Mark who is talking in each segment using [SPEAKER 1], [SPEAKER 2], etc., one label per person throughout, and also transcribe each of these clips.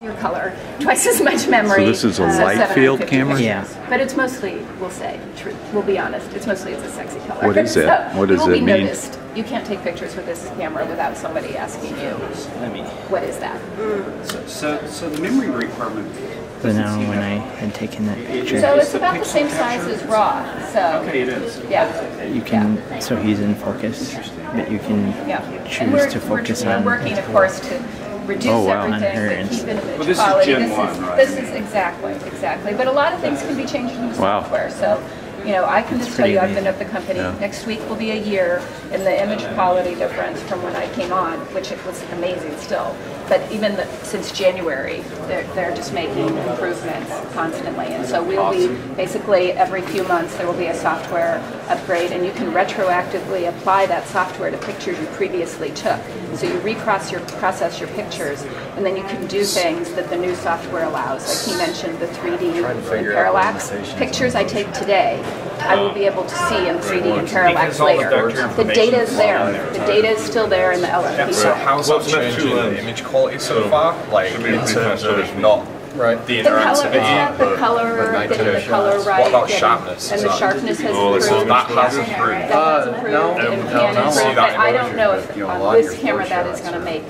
[SPEAKER 1] your color, twice as much memory.
[SPEAKER 2] So this is a Lightfield camera?
[SPEAKER 1] Yeah. But it's mostly, we'll be honest, it's a sexy color.
[SPEAKER 2] What is it?
[SPEAKER 1] So
[SPEAKER 2] what does
[SPEAKER 1] it
[SPEAKER 2] it mean?
[SPEAKER 1] Noticed. You can't take pictures with this camera without somebody asking you, what is that?
[SPEAKER 3] So the memory requirement.
[SPEAKER 4] But now when I had taken that picture.
[SPEAKER 1] So it's about the same size as RAW. So
[SPEAKER 3] okay, it is.
[SPEAKER 1] Yeah.
[SPEAKER 4] You can, so he's in focus, but you can choose to focus on.
[SPEAKER 1] We're working, of course, to reduce everything, but keep image quality. This is exactly. But a lot of things can be changed in the software. So, you know, I can just tell you, I've been at the company. Next week will be a year, and the image quality difference from when I came on, which it was amazing still. But even since January, they're just making improvements constantly. And so we'll be, basically every few months, there will be a software upgrade, and you can retroactively apply that software to pictures you previously took. So you process your pictures, and then you can do things that the new software allows. Like he mentioned, the 3D and parallax. Pictures I take today, I will be able to see in 3D and parallax later. The data is there. The data is still there in the LFP.
[SPEAKER 5] So how's that changing the image quality so far? Like in terms of not the interactivity,
[SPEAKER 1] the color, getting the color right.
[SPEAKER 5] What about sharpness?
[SPEAKER 1] And the sharpness has improved.
[SPEAKER 5] That has improved.
[SPEAKER 1] That has improved and can improve. But I don't know if on this camera that is going to make,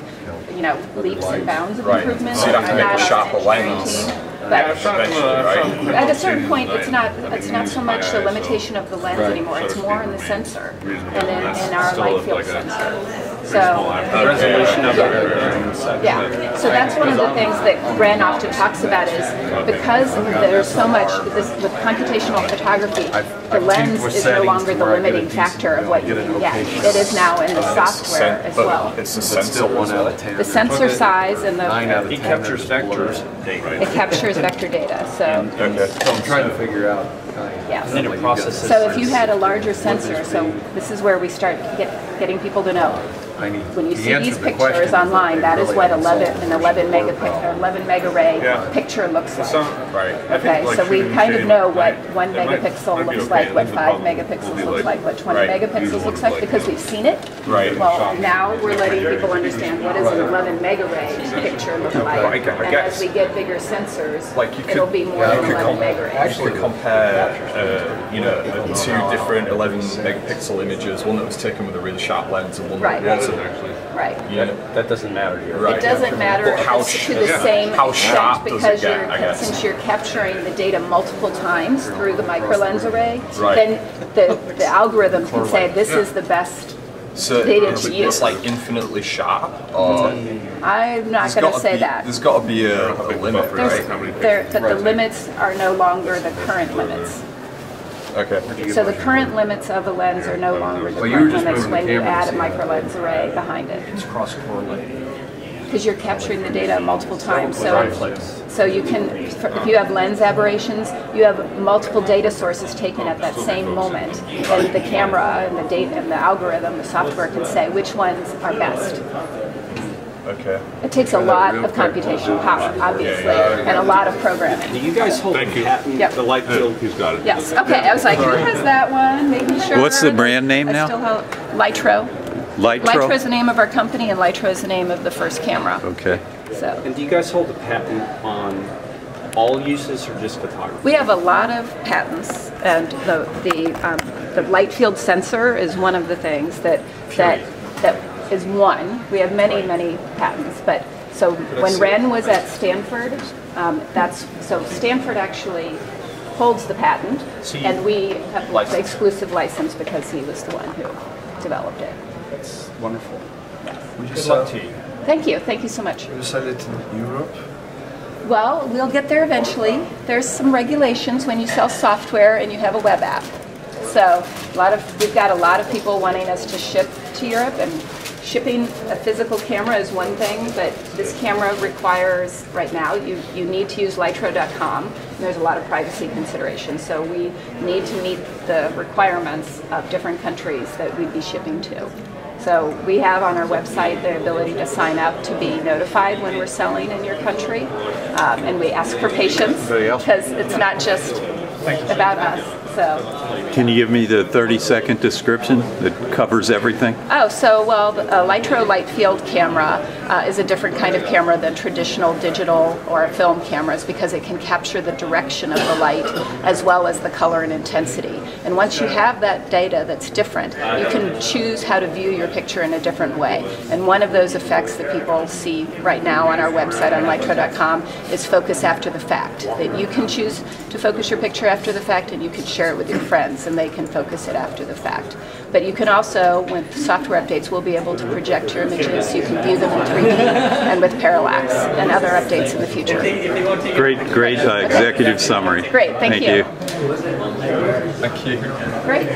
[SPEAKER 1] you know, leaps and bounds of improvement.
[SPEAKER 5] So you'd have to make a sharper lens.
[SPEAKER 1] But at a certain point, it's not so much the limitation of the lens anymore. It's more in the sensor and in our Lightfield sensor. So so that's one of the things that Ren often talks about is because there's so much with computational photography, the lens is no longer the limiting factor of what you can get. It is now in the software as well.
[SPEAKER 5] It's the sensor 1 out of 10.
[SPEAKER 1] The sensor size and the
[SPEAKER 3] 9 out of 10. It captures vectors.
[SPEAKER 1] It captures vector data. So
[SPEAKER 6] I'm trying to figure out.
[SPEAKER 1] Yes. So if you had a larger sensor, so this is where we start getting people to know. When you see these pictures online, that is what an 11 mega ray picture looks like. Okay, so we kind of know what 1 megapixel looks like, what 5 megapixels looks like, what 20 megapixels looks like, because we've seen it. Well, now we're letting people understand what does an 11 mega ray picture look like. And as we get bigger sensors, it'll be more than 11 mega rays.
[SPEAKER 5] Actually compare, you know, the 2 different 11 megapixel images, one that was taken with a really sharp lens and one that wasn't.
[SPEAKER 1] Right.
[SPEAKER 5] Yeah,
[SPEAKER 3] that doesn't matter here.
[SPEAKER 1] It doesn't matter to the same extent because since you're capturing the data multiple times through the micro lens array, then the algorithm can say this is the best data to use.
[SPEAKER 5] It's like infinitely sharp. Or
[SPEAKER 1] I'm not going to say that.
[SPEAKER 5] There's got to be a limit, right?
[SPEAKER 1] But the limits are no longer the current limits.
[SPEAKER 5] Okay.
[SPEAKER 1] So the current limits of a lens are no longer the current limits when you add a micro lens array behind it.
[SPEAKER 3] It's cross-correlated.
[SPEAKER 1] Because you're capturing the data multiple times. So you can, if you have lens aberrations, you have multiple data sources taken at that same moment. And the camera and the data and the algorithm, the software can say which ones are best.
[SPEAKER 5] Okay.
[SPEAKER 1] It takes a lot of computational power, obviously, and a lot of programming.
[SPEAKER 3] Do you guys hold the patent?
[SPEAKER 1] Yep.
[SPEAKER 3] The Lightfield? He's got it.
[SPEAKER 1] Yes. Okay. I was like, who has that one? Making sure.
[SPEAKER 2] What's the brand name now?
[SPEAKER 1] Lytro.
[SPEAKER 2] Lytro?
[SPEAKER 1] Lytro is the name of our company, and Lytro is the name of the first camera.
[SPEAKER 2] Okay.
[SPEAKER 1] So.
[SPEAKER 3] And do you guys hold the patent on all uses or just photography?
[SPEAKER 1] We have a lot of patents, and the Lightfield sensor is one of the things that is one. We have many patents, but so when Ren was at Stanford, Stanford actually holds the patent, and we have the exclusive license because he was the one who developed it.
[SPEAKER 6] That's wonderful.
[SPEAKER 1] Yes.
[SPEAKER 3] Good luck to you.
[SPEAKER 1] Thank you. Thank you so much.
[SPEAKER 6] You sell it in Europe?
[SPEAKER 1] Well, we'll get there eventually. There's some regulations when you sell software and you have a web app. So we've got a lot of people wanting us to ship to Europe, and shipping a physical camera is one thing, but this camera requires, right now, you need to use Lytro.com, and there's a lot of privacy considerations. So we need to meet the requirements of different countries that we'd be shipping to. So we have on our website the ability to sign up to be notified when we're selling in your country, and we ask for patience because it's not just about us. So.
[SPEAKER 2] Can you give me the 30-second description that covers everything?
[SPEAKER 1] Oh, so well, the Lytro Lightfield camera is a different kind of camera than traditional digital or film cameras because it can capture the direction of the light as well as the color and intensity. And once you have that data that's different, you can choose how to view your picture in a different way. And one of those effects that people see right now on our website on lytro.com is focus after the fact. That you can choose to focus your picture after the fact, and you can share it with your friends and they can focus it after the fact. But you can also, with software updates, we'll be able to project your images so you can view them in 3D and with parallax and other updates in the future.
[SPEAKER 2] Great executive summary.
[SPEAKER 1] Great, thank you.
[SPEAKER 5] Thank you.
[SPEAKER 1] Great.